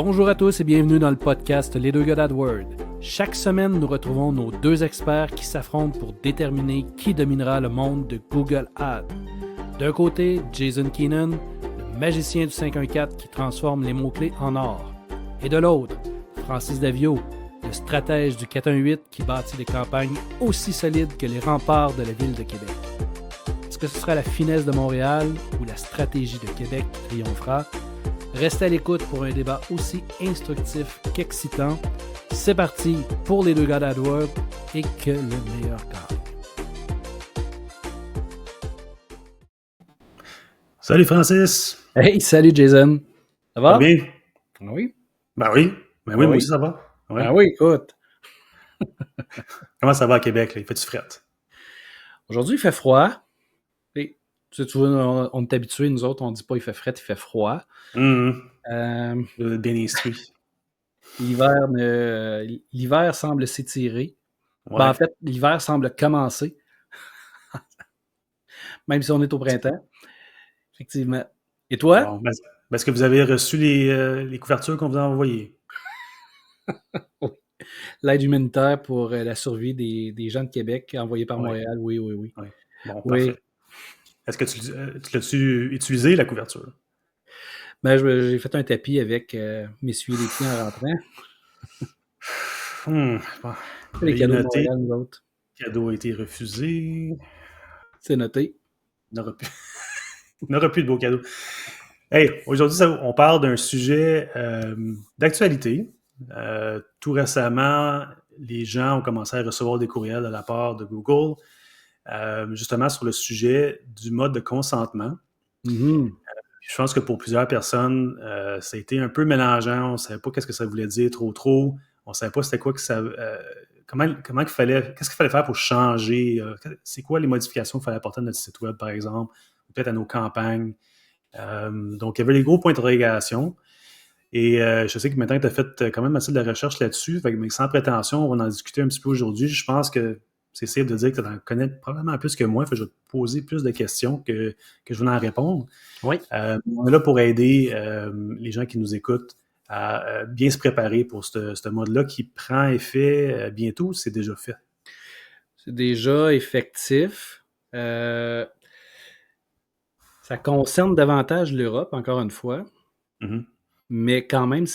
Bonjour à tous et bienvenue dans le podcast Les deux gars d'AdWord. Chaque semaine, nous retrouvons nos deux experts qui s'affrontent pour déterminer qui dominera le monde de Google Ads. D'un côté, Jason Keenan, le magicien du 514 qui transforme les mots-clés en or. Et de l'autre, Francis Davio, le stratège du 418 qui bâtit des campagnes aussi solides que les remparts de la ville de Québec. Est-ce que ce sera la finesse de Montréal ou la stratégie de Québec qui triomphera? Restez à l'écoute pour un débat aussi instructif qu'excitant. C'est parti pour les deux gars d'AdWord et que le meilleur gagne. Salut Francis! Hey, salut Jason! Ça va? Ça va bien? Oui. Ben oui. Ben oui, moi aussi ça va. Ouais. Ah oui, écoute. Comment ça va à Québec, là? Il fait-tu fret? Aujourd'hui, il fait froid. Et, tu vois, on est habitués, nous autres, on ne dit pas il fait fret, il fait froid. Bien instruit. L'hiver semble s'étirer. Ouais. Ben, en fait, l'hiver semble commencer. Même si on est au printemps. Effectivement. Et toi? Bon, ben, est-ce que vous avez reçu les couvertures qu'on vous a envoyées? L'aide humanitaire pour la survie des gens de Québec envoyée par Montréal, oui. Ouais. Bon, Oui. parfait. Est-ce que tu l'as-tu utilisé, la couverture? Ben, j'ai fait un tapis avec m'essuyer les pieds en rentrant. Bon. Les cadeaux de noté. Montréal, nous autres. Le cadeau a été refusé. C'est noté. Il n'aura plus de beaux cadeaux. Hey, aujourd'hui, on parle d'un sujet d'actualité. Tout récemment, les gens ont commencé à recevoir des courriels de la part de Google, justement sur le sujet du mode de consentement. Mm-hmm. Je pense que pour plusieurs personnes, ça a été un peu mélangeant. On ne savait pas qu'est-ce que ça voulait dire trop. On ne savait pas c'était quoi que ça... comment il fallait... Qu'est-ce qu'il fallait faire pour changer? C'est quoi les modifications qu'il fallait apporter à notre site web, par exemple, ou peut-être à nos campagnes? Donc, il y avait les gros points d'interrogation. Et je sais que maintenant tu as fait quand même assez de recherche là-dessus, mais sans prétention, on va en discuter un petit peu aujourd'hui. Je pense que c'est safe de dire que tu en connais probablement plus que moi. Je vais te poser plus de questions que je vais en répondre. Oui. On est là pour aider les gens qui nous écoutent à bien se préparer pour ce mode-là qui prend effet bientôt. C'est déjà fait. C'est déjà effectif. Ça concerne davantage l'Europe, encore une fois. Mm-hmm. Mais quand même,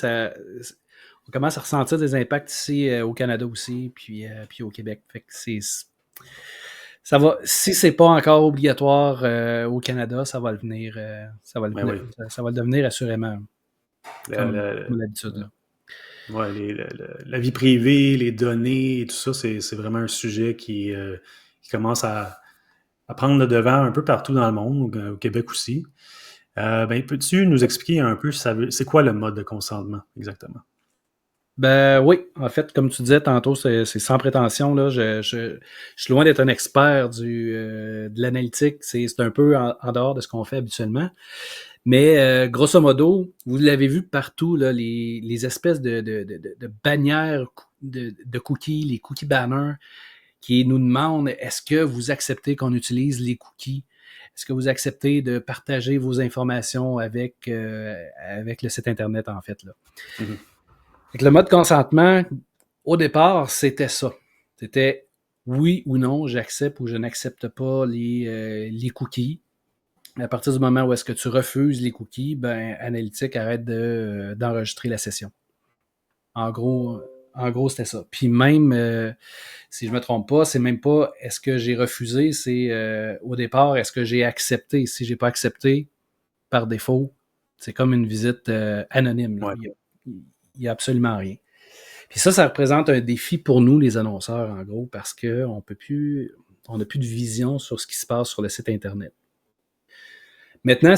on commence à ressentir des impacts ici au Canada aussi, puis au Québec. Fait que ça va. Si c'est pas encore obligatoire au Canada, ça va le venir. Ça va le devenir assurément. Comme l'habitude. Là. Ouais, la vie privée, les données et tout ça, c'est vraiment un sujet qui commence à prendre le devant un peu partout dans le monde, au Québec aussi. Peux-tu nous expliquer un peu c'est quoi le mode de consentement exactement? Ben oui, en fait, comme tu disais tantôt, c'est sans prétention. Là, je suis loin d'être un expert de l'analytique. C'est un peu en dehors de ce qu'on fait habituellement. Mais grosso modo, vous l'avez vu partout, là, les espèces de bannières de cookies, les cookie banners, qui nous demandent est-ce que vous acceptez qu'on utilise les cookies? Est-ce que vous acceptez de partager vos informations avec le site Internet, en fait, là? Mm-hmm. Fait que le mode consentement, au départ, c'était ça. C'était oui ou non, j'accepte ou je n'accepte pas les cookies. À partir du moment où est-ce que tu refuses les cookies, ben Analytics arrête d'enregistrer la session. En gros, c'était ça. Puis même, si je me trompe pas, c'est même pas est-ce que j'ai refusé, c'est au départ, est-ce que j'ai accepté. Si j'ai pas accepté, par défaut, c'est comme une visite anonyme. Là. Ouais. Il y a absolument rien. Puis ça représente un défi pour nous, les annonceurs, en gros, parce qu'on n'a plus de vision sur ce qui se passe sur le site Internet. Maintenant,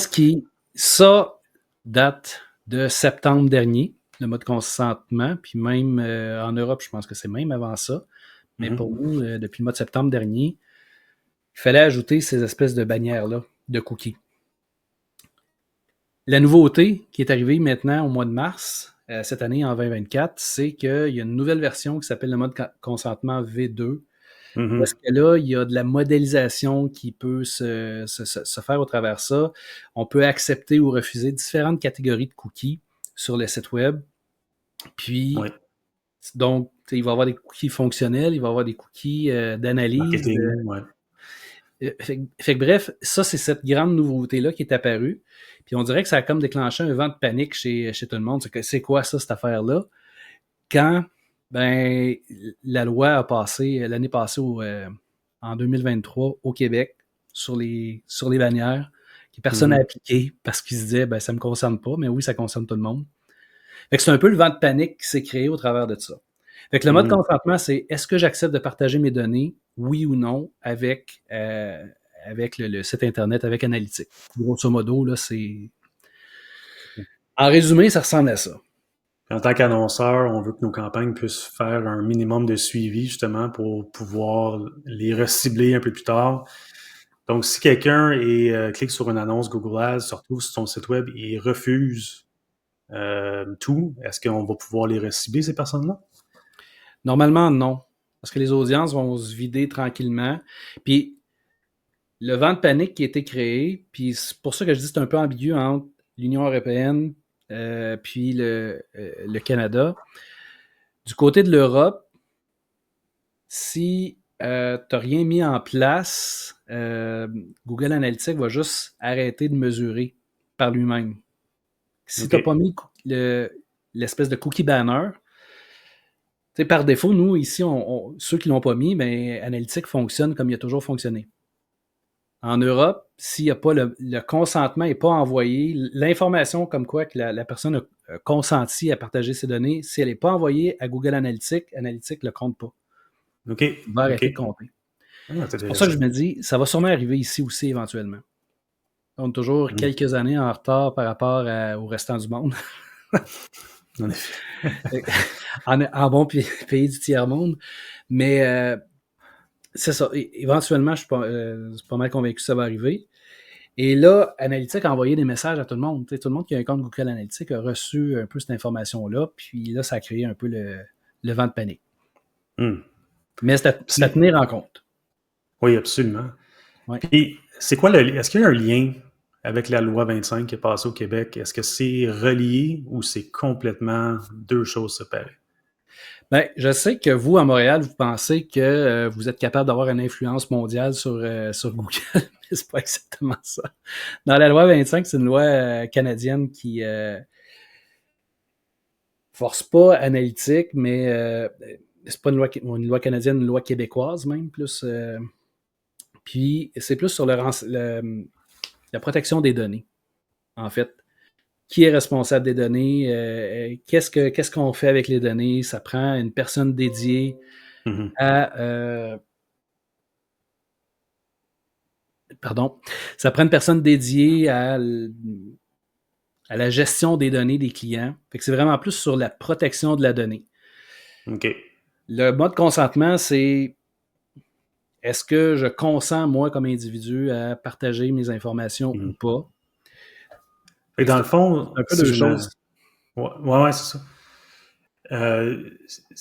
ça date de septembre dernier, le mode consentement, puis même en Europe, je pense que c'est même avant ça. Mais pour nous, depuis le mois de septembre dernier, il fallait ajouter ces espèces de bannières-là, de cookies. La nouveauté qui est arrivée maintenant au mois de mars, cette année en 2024, c'est qu'il y a une nouvelle version qui s'appelle le mode consentement V2. Parce que là, il y a de la modélisation qui peut se faire au travers de ça. On peut accepter ou refuser différentes catégories de cookies sur le site web. Puis, Oui. donc, il va y avoir des cookies fonctionnels, il va y avoir des cookies d'analyse. Marketing, ouais. Fait que bref, ça, c'est cette grande nouveauté-là qui est apparue. Puis on dirait que ça a comme déclenché un vent de panique chez tout le monde. C'est quoi ça, cette affaire-là? Quand ben, la loi a passé l'année passée en 2023 au Québec sur les bannières, que personne n'a appliqué parce qu'ils se disaient ben, ça ne me concerne pas, mais oui, ça concerne tout le monde. Fait que c'est un peu le vent de panique qui s'est créé au travers de ça. Fait que le mode consentement, c'est est-ce que j'accepte de partager mes données, oui ou non, avec le site Internet, avec Analytics. Grosso modo, là, c'est. En résumé, ça ressemble à ça. En tant qu'annonceur, on veut que nos campagnes puissent faire un minimum de suivi, justement, pour pouvoir les recibler un peu plus tard. Donc, si quelqu'un clique sur une annonce Google Ads, se retrouve sur son site web et refuse tout, est-ce qu'on va pouvoir les recibler, ces personnes-là? Normalement, non. Parce que les audiences vont se vider tranquillement. Puis, le vent de panique qui a été créé, puis c'est pour ça que je dis que c'est un peu ambigu entre l'Union européenne puis le Canada. Du côté de l'Europe, si tu n'as rien mis en place, Google Analytics va juste arrêter de mesurer par lui-même. Si tu n'as pas mis l'espèce de cookie banner, par défaut, nous, ici, ceux qui ne l'ont pas mis, ben, Analytics fonctionne comme il a toujours fonctionné. En Europe, s'il n'y a pas le consentement n'est pas envoyé, l'information comme quoi que la personne a consenti à partager ses données, si elle n'est pas envoyée à Google Analytics, Analytics ne le compte pas. OK. Il va arrêter de compter. C'est pour ça que je me dis, ça va sûrement arriver ici aussi éventuellement. On est toujours quelques années en retard par rapport au restant du monde. En effet. en bon pays du tiers-monde. Mais c'est ça. Éventuellement, je suis pas mal convaincu que ça va arriver. Et là, Analytics a envoyé des messages à tout le monde. Tout le monde qui a un compte Google Analytics a reçu un peu cette information-là. Puis là, ça a créé un peu le vent de panique. Mais c'est à tenir en compte. Oui, absolument. Ouais. Puis, c'est quoi est-ce qu'il y a un lien avec la loi 25 qui est passée au Québec? Est-ce que c'est relié ou c'est complètement deux choses séparées? Ben, je sais que vous, à Montréal, vous pensez que vous êtes capable d'avoir une influence mondiale sur Google, mais c'est pas exactement ça. Dans la loi 25, c'est une loi canadienne qui force pas Analytique, mais c'est pas une loi canadienne, une loi québécoise même, plus. Puis c'est plus sur la protection des données, en fait. Qui est responsable des données? Qu'est-ce qu'on fait avec les données? Ça prend une personne dédiée à... ça prend une personne dédiée à la gestion des données des clients. Fait que c'est vraiment plus sur la protection de la donnée. OK. Le mode consentement, c'est est-ce que je consens, moi, comme individu, à partager mes informations ou pas? Et dans le fond, c'est un peu deux choses. Ouais, c'est ça.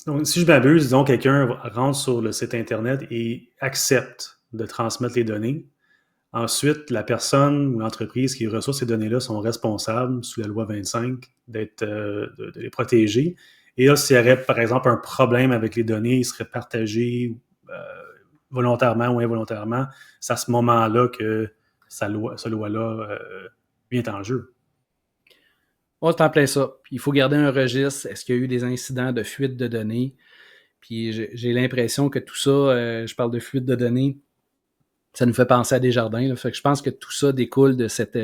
Donc, si je m'abuse, disons, quelqu'un rentre sur le site Internet et accepte de transmettre les données. Ensuite, la personne ou l'entreprise qui reçoit ces données-là sont responsables, sous la loi 25, de les protéger. Et là, s'il y aurait, par exemple, un problème avec les données, ils seraient partagés volontairement ou involontairement. C'est à ce moment-là que cette loi-là vient en jeu. On c'est en plein ça. Puis il faut garder un registre. Est-ce qu'il y a eu des incidents de fuite de données? Puis j'ai l'impression que tout ça, je parle de fuite de données, ça nous fait penser à Desjardins. Là. Fait que je pense que tout ça découle de cet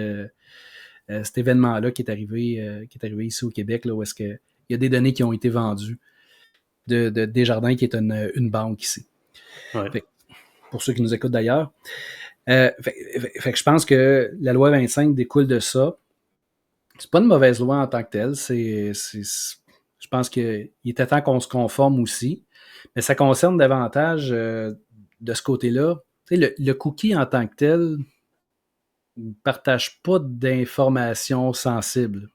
événement-là qui est arrivé ici au Québec, là, où est-ce qu'il y a des données qui ont été vendues de Desjardins, qui est une banque ici. Ouais. Fait, pour ceux qui nous écoutent d'ailleurs. Fait que je pense que la loi 25 découle de ça. C'est pas une mauvaise loi en tant que telle. Je pense qu'il était temps qu'on se conforme aussi. Mais ça concerne davantage de ce côté-là. Tu sais, le cookie en tant que tel ne partage pas d'informations sensibles.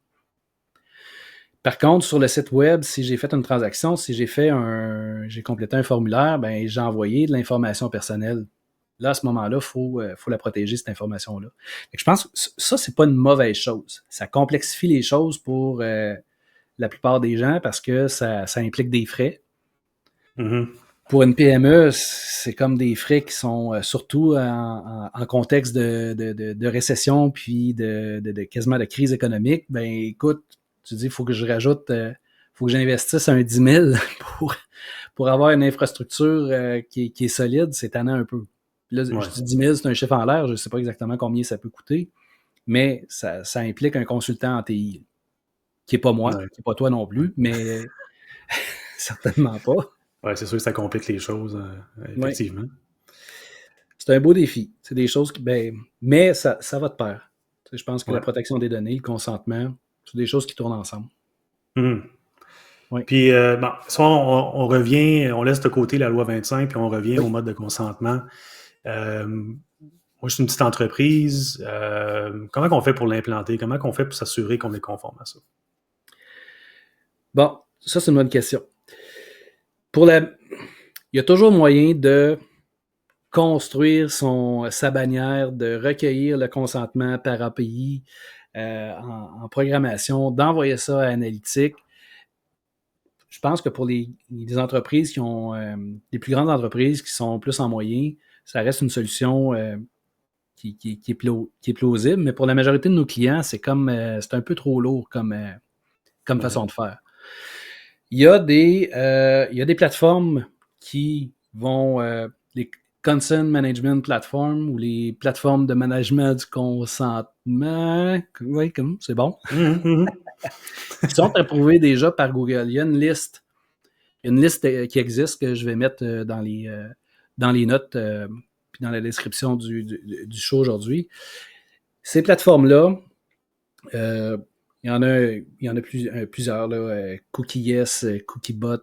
Par contre, sur le site web, si j'ai fait une transaction, si j'ai complété un formulaire, ben j'ai envoyé de l'information personnelle. Là, à ce moment-là, il faut la protéger, cette information-là. Je pense que ça, c'est pas une mauvaise chose. Ça complexifie les choses pour la plupart des gens parce que ça implique des frais. Mhm. Pour une PME, c'est comme des frais qui sont surtout en contexte de récession puis de quasiment de crise économique. Ben écoute, tu dis, il faut que je rajoute, faut que j'investisse un 10 000 pour avoir une infrastructure qui est solide, c'est tannant un peu. Là, Ouais. je dis 10 000, c'est un chiffre en l'air, je ne sais pas exactement combien ça peut coûter, mais ça implique un consultant en TI, qui n'est pas moi, Ouais. qui n'est pas toi non plus, mais certainement pas. Ouais, c'est sûr que ça complique les choses, Oui. effectivement. C'est un beau défi. C'est des choses qui, mais ça va de pair. Tu sais, je pense que la Ouais. protection des données, le consentement, c'est des choses qui tournent ensemble. Mhm. Oui. Puis, bon, si on revient, on laisse de côté la loi 25, puis on revient au mode de consentement. Moi, je suis une petite entreprise. Comment on fait pour l'implanter? Comment on fait pour s'assurer qu'on est conforme à ça? Bon, ça, c'est une bonne question. Il y a toujours moyen de construire sa bannière, de recueillir le consentement par API en programmation, d'envoyer ça à Analytique. Je pense que pour les entreprises qui ont les plus grandes entreprises qui sont plus en moyen, ça reste une solution qui est plausible, mais pour la majorité de nos clients, c'est un peu trop lourd comme façon de faire. Il y a des plateformes qui vont les Consent Management Platform ou les plateformes de management du consentement, oui, c'est bon, qui sont approuvées déjà par Google. Il y a une liste qui existe que je vais mettre dans les notes puis dans la description du show aujourd'hui. Ces plateformes-là, il y en a plusieurs, là, CookieYes, CookieBot.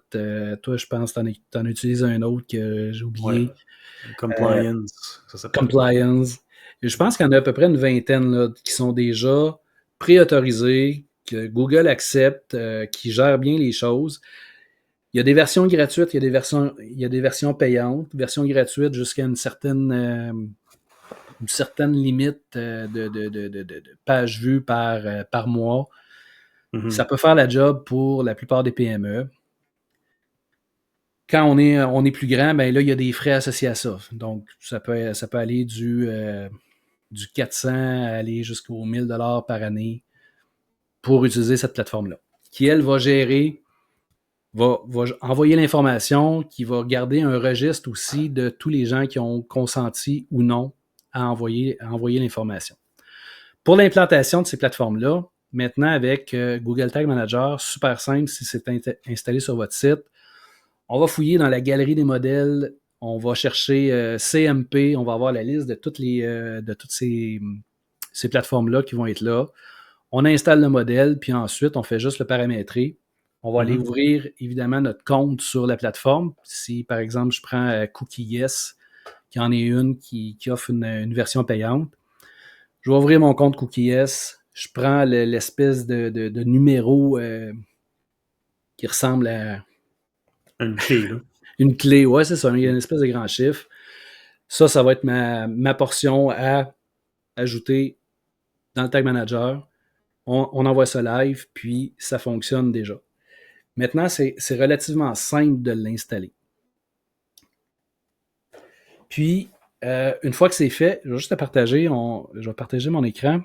Toi, je pense que tu en utilises un autre que j'ai oublié. Ouais. Compliance, ça s'appelle. Compliance. Et je pense qu'il y en a à peu près une vingtaine là, qui sont déjà préautorisés, que Google accepte, qui gèrent bien les choses. Il y a des versions gratuites, il y a des versions payantes. Version gratuite jusqu'à une certaine limite de pages vues par mois. Mhm. Ça peut faire la job pour la plupart des PME. Quand on est plus grand, ben là, il y a des frais associés à ça. Donc, ça peut aller du 400 à aller jusqu'aux 1000 $ par année pour utiliser cette plateforme-là, qui, elle, va gérer, va envoyer l'information, qui va garder un registre aussi de tous les gens qui ont consenti ou non à envoyer l'information. Pour l'implantation de ces plateformes-là, maintenant, avec Google Tag Manager, super simple, si c'est installé sur votre site, on va fouiller dans la galerie des modèles, on va chercher CMP, on va avoir la liste de toutes ces plateformes-là qui vont être là. On installe le modèle, puis ensuite, on fait juste le paramétrer. On va aller ouvrir, évidemment, notre compte sur la plateforme. Si, par exemple, je prends CookieYes, qui en est une qui offre une version payante, je vais ouvrir mon compte CookieYes. Je prends l'espèce de numéro qui ressemble à Une clé, là. une clé. Ouais, c'est ça, une espèce de grand chiffre. Ça va être ma portion à ajouter dans le Tag Manager. On envoie ça live, puis ça fonctionne déjà. Maintenant, c'est relativement simple de l'installer. Puis, une fois que c'est fait, je vais juste te partager, je vais partager mon écran.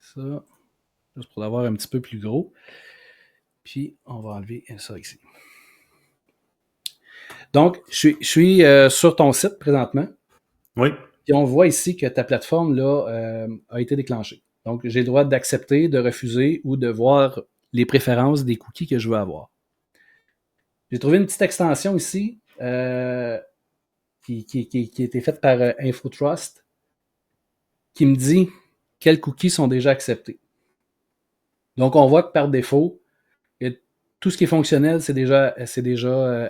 Ça, juste pour l'avoir un petit peu plus gros. Puis, on va enlever ça ici. Donc, je suis sur ton site présentement. Oui. Puis, on voit ici que ta plateforme là, a été déclenchée. Donc, j'ai le droit d'accepter, de refuser ou de voir les préférences des cookies que je veux avoir. J'ai trouvé une petite extension ici qui a été faite par InfoTrust qui me dit quels cookies sont déjà acceptés. Donc, on voit que par défaut, tout ce qui est fonctionnel, c'est déjà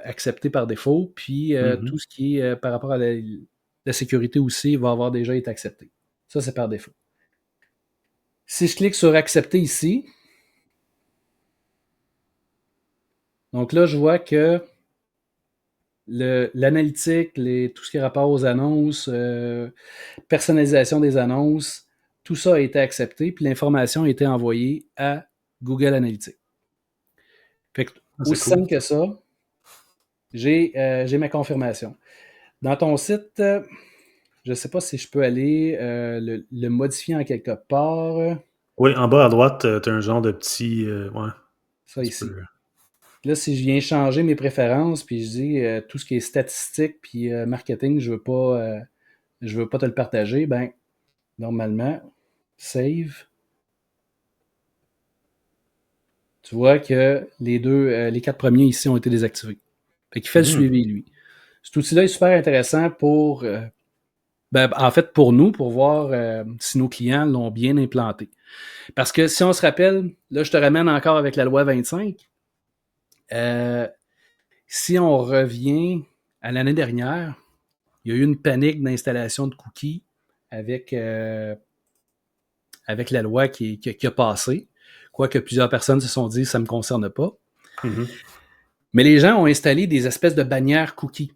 accepté par défaut. Puis, tout ce qui est par rapport à la sécurité aussi va avoir déjà été accepté. Ça, c'est par défaut. Si je clique sur accepter ici, donc là, je vois que l'analytique, tout ce qui est rapport aux annonces, personnalisation des annonces, tout ça a été accepté, puis l'information a été envoyée à Google Analytics. Fait que, aussi simple que ça, j'ai ma confirmation. Dans ton site, je ne sais pas si je peux aller le modifier en quelque part. Oui, en bas à droite, tu as un genre de petit... ouais, ça ici. Là, si je viens changer mes préférences, puis je dis tout ce qui est statistique puis marketing, je veux pas te le partager, ben normalement, save. Tu vois que les 4 premiers ici ont été désactivés. Fait qu'il fait le suivi, lui. Cet outil-là est super intéressant pour en fait, pour nous, pour voir si nos clients l'ont bien implanté. Parce que si on se rappelle, là, je te ramène encore avec la loi 25. Si on revient à l'année dernière, il y a eu une panique d'installation de cookies avec la loi qui a passé. Quoique plusieurs personnes se sont dit ça ne me concerne pas. Mm-hmm. Mais les gens ont installé des espèces de bannières cookies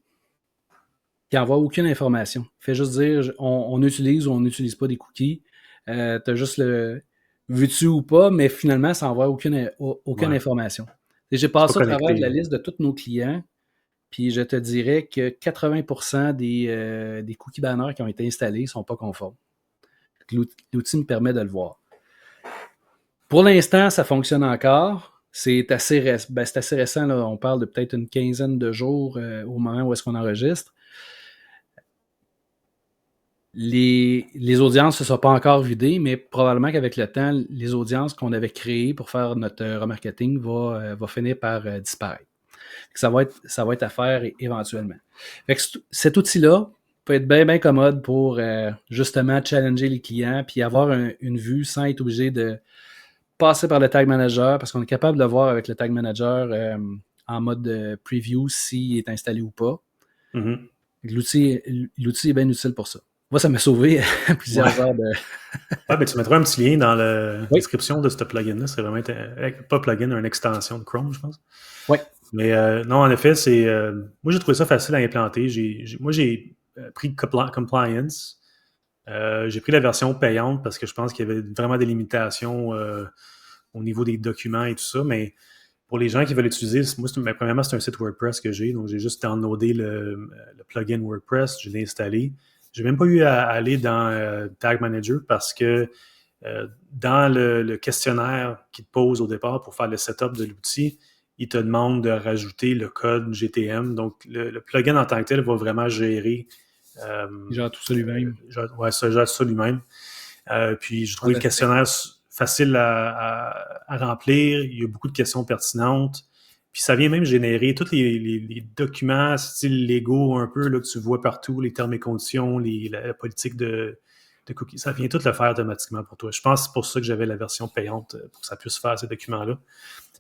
qui n'envoient aucune information. Fait juste dire on utilise ou on n'utilise pas des cookies. Tu as juste le veux-tu ou pas, mais finalement, ça n'envoie aucune information. Et j'ai passé au travers de la liste de tous nos clients, puis je te dirais que 80% des cookies banners qui ont été installés ne sont pas conformes. L'outil me permet de le voir. Pour l'instant, ça fonctionne encore. C'est assez récent. Là. On parle de peut-être une quinzaine de jours au moment où est-ce qu'on enregistre. Les audiences ne se sont pas encore vidées, mais probablement qu'avec le temps, les audiences qu'on avait créées pour faire notre remarketing va finir par disparaître. Ça va être à faire éventuellement. Fait que cet outil-là peut être bien, bien commode pour justement challenger les clients puis avoir une vue sans être obligé de passer par le Tag Manager parce qu'on est capable de voir avec le Tag Manager en mode preview s'il est installé ou pas. Mm-hmm. L'outil est bien utile pour ça. Moi, ça m'a sauvé plusieurs heures de... ben, tu mettras un petit lien dans la description de ce plugin-là. C'est vraiment... Pas plugin, une extension de Chrome, je pense. Oui. Mais non, en effet, c'est... moi, j'ai trouvé ça facile à implanter. Moi, j'ai pris Compliance. J'ai pris la version payante parce que je pense qu'il y avait vraiment des limitations au niveau des documents et tout ça. Mais pour les gens qui veulent l'utiliser, moi, premièrement, c'est un site WordPress que j'ai. Donc, j'ai juste downloadé le plugin WordPress. Je l'ai installé. J'ai même pas eu à aller dans Tag Manager parce que dans le questionnaire qu'il te pose au départ pour faire le setup de l'outil, il te demande de rajouter le code GTM. Donc, le plugin en tant que tel va vraiment gérer... il gère tout ça lui-même. Ça gère ça lui-même. Puis, je trouve le questionnaire facile à remplir. Il y a beaucoup de questions pertinentes. Puis ça vient même générer tous les documents style légaux un peu là, que tu vois partout, les termes et conditions, la politique de cookies. Ça vient tout le faire automatiquement pour toi. Je pense que c'est pour ça que j'avais la version payante pour que ça puisse faire ces documents-là.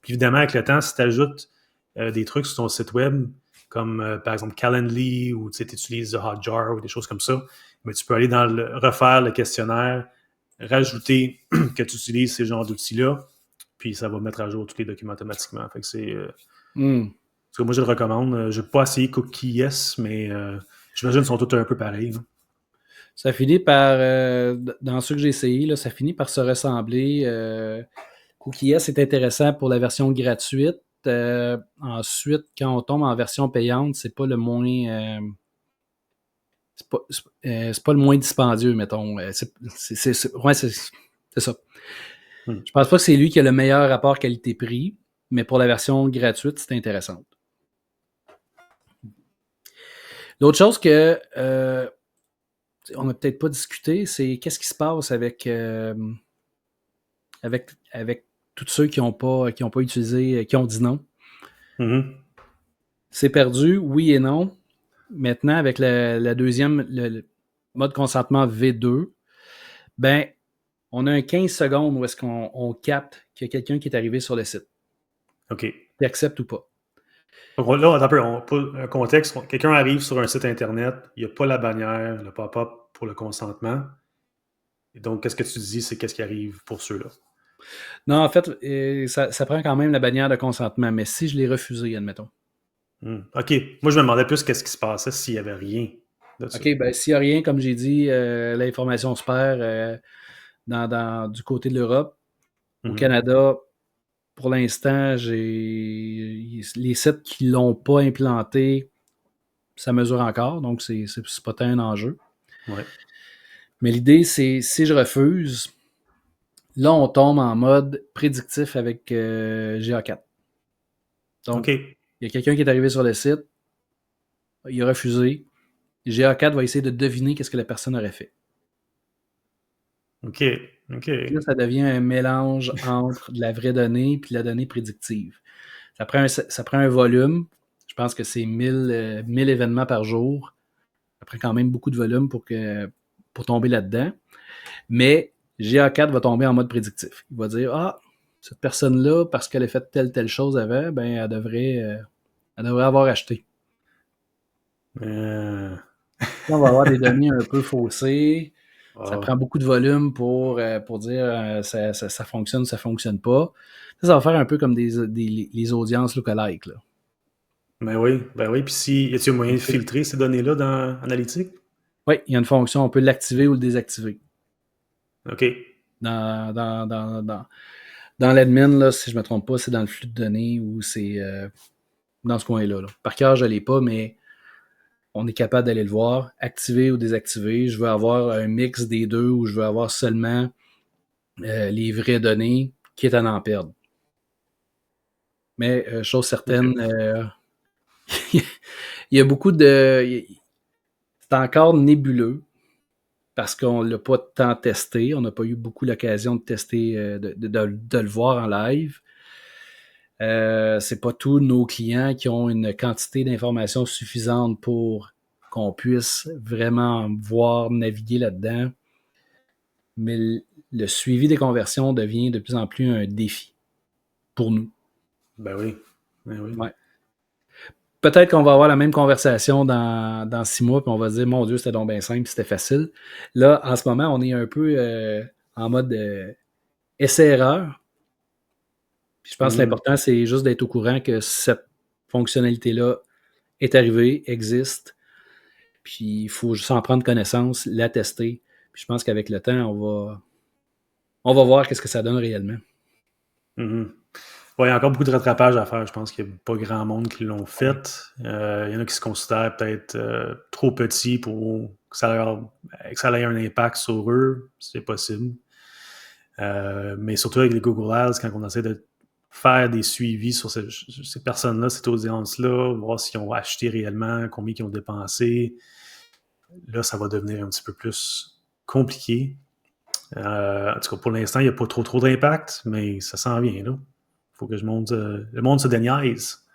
Puis évidemment, avec le temps, si tu ajoutes des trucs sur ton site web, comme par exemple Calendly ou tu utilises Hotjar ou des choses comme ça, mais tu peux aller refaire le questionnaire, rajouter que tu utilises ces genres d'outils-là, puis ça va mettre à jour tous les documents automatiquement. Fait que c'est... Parce que moi, je le recommande. Je n'ai pas essayé Cookies, mais j'imagine qu'ils sont tous un peu pareils. Là. Ça finit par... dans ceux que j'ai essayé, là, ça finit par se ressembler. Cookies est intéressant pour la version gratuite. Ensuite, quand on tombe en version payante, c'est pas le moins... c'est pas le moins dispendieux, mettons. C'est ça. Je pense pas que c'est lui qui a le meilleur rapport qualité-prix, mais pour la version gratuite, c'est intéressant. L'autre chose que on n'a peut-être pas discuté, c'est qu'est-ce qui se passe avec tous ceux qui n'ont pas utilisé, qui ont dit non. Mm-hmm. C'est perdu, oui et non. Maintenant, avec la deuxième, le mode consentement V2, ben, on a un 15 secondes où est-ce qu'on capte qu'il y a quelqu'un qui est arrivé sur le site. OK. Il accepte ou pas. Donc là, attends un contexte. Quelqu'un arrive sur un site Internet, il n'y a pas la bannière, le pop-up pour le consentement. Et donc, qu'est-ce que tu dis, c'est qu'est-ce qui arrive pour ceux-là? Non, en fait, ça prend quand même la bannière de consentement, mais si je l'ai refusé, admettons. OK. Moi, je me demandais plus qu'est-ce qui se passait s'il n'y avait rien de ça. OK, ben s'il n'y a rien, comme j'ai dit, l'information se perd du côté de l'Europe. Au Mhm. Canada, pour l'instant, les sites qui ne l'ont pas implanté, ça mesure encore, donc c'est pas tant un enjeu. Ouais. Mais l'idée, c'est si je refuse, là, on tombe en mode prédictif avec GA4. Donc, OK. il y a quelqu'un qui est arrivé sur le site, il a refusé. GA4 va essayer de deviner qu'est-ce que la personne aurait fait. OK. OK. Là, ça devient un mélange entre de la vraie donnée et de la donnée prédictive. Ça prend un volume. Je pense que c'est 1000 événements par jour. Ça prend quand même beaucoup de volume pour tomber là-dedans. Mais GA4 va tomber en mode prédictif. Il va dire, ah, cette personne-là, parce qu'elle a fait telle chose avant, ben, elle devrait avoir acheté. Euh, On va avoir des données un peu faussées. Ça wow. prend beaucoup de volume pour dire ça fonctionne, ça fonctionne pas. Ça va faire un peu comme les audiences lookalike, là. Ben oui, ben oui. Puis y a-t-il moyen de filtrer ces données-là dans Analytics? Oui, il y a une fonction, on peut l'activer ou le désactiver. OK. Dans l'admin, là, si je ne me trompe pas, c'est dans le flux de données ou c'est dans ce coin-là. Là. Par cœur, je ne l'ai pas, mais on est capable d'aller le voir, activer ou désactiver. Je veux avoir un mix des deux ou je veux avoir seulement les vraies données, quitte à en perdre. Mais chose certaine, il y a beaucoup de... C'est encore nébuleux parce qu'on ne l'a pas tant testé. On n'a pas eu beaucoup l'occasion de tester, de le voir en live. C'est pas tous nos clients qui ont une quantité d'informations suffisante pour qu'on puisse vraiment voir, naviguer là-dedans. Mais le suivi des conversions devient de plus en plus un défi pour nous. Ben oui. Ben oui. Ouais. Peut-être qu'on va avoir la même conversation dans 6 mois, puis on va se dire, mon Dieu, c'était donc bien simple, c'était facile. Là, en ce moment, on est un peu en mode essai-erreur. Puis je pense que l'important, c'est juste d'être au courant que cette fonctionnalité-là est arrivée, existe, puis il faut juste en prendre connaissance, la tester. Puis je pense qu'avec le temps, on va voir qu'est-ce que ça donne réellement. Mhm. Ouais, il y a encore beaucoup de rattrapage à faire. Je pense qu'il n'y a pas grand monde qui l'ont fait. Il y en a qui se considèrent peut-être trop petits pour que ça ait un impact sur eux. C'est possible. Mais surtout avec les Google Ads, quand on essaie de faire des suivis sur ces personnes-là, cette audience-là, voir s'ils ont acheté réellement, combien ils ont dépensé, là, ça va devenir un petit peu plus compliqué. En tout cas, pour l'instant, il n'y a pas trop d'impact, mais ça s'en vient, là. Il faut que le monde se déniaise.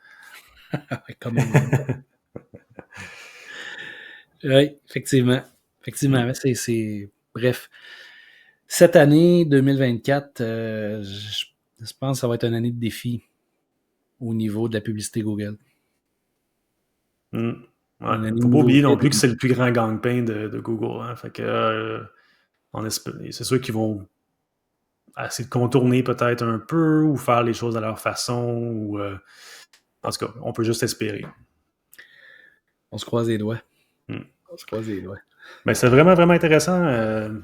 Comme on dit. Oui, effectivement. Effectivement. Bref. Cette année, 2024, je pense que ça va être une année de défi au niveau de la publicité Google. Ouais. Une année de Faut pas oublier non nouveauté. plus que c'est le plus grand gang-pain de Google. Hein. Fait que, c'est sûr qu'ils vont essayer de contourner peut-être un peu ou faire les choses à leur façon. Ou, en tout cas, on peut juste espérer. On se croise les doigts. Mm. On se croise les doigts. Ben, c'est vraiment, vraiment intéressant.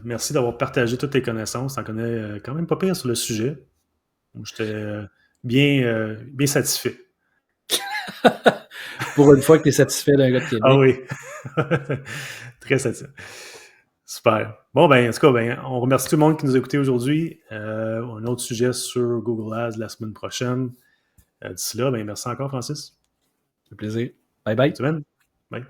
Merci d'avoir partagé toutes tes connaissances. T'en connais quand même pas pire sur le sujet. J'étais bien satisfait. Pour une fois que tu es satisfait d'un gars de Ah Québec. oui. Très satisfait. Super. Bon, ben, en tout cas, ben, on remercie tout le monde qui nous a écoutés aujourd'hui. Un autre sujet sur Google Ads la semaine prochaine. D'ici là, ben, merci encore, Francis. Ça fait plaisir. Bye bye. Bonne semaine. Bye.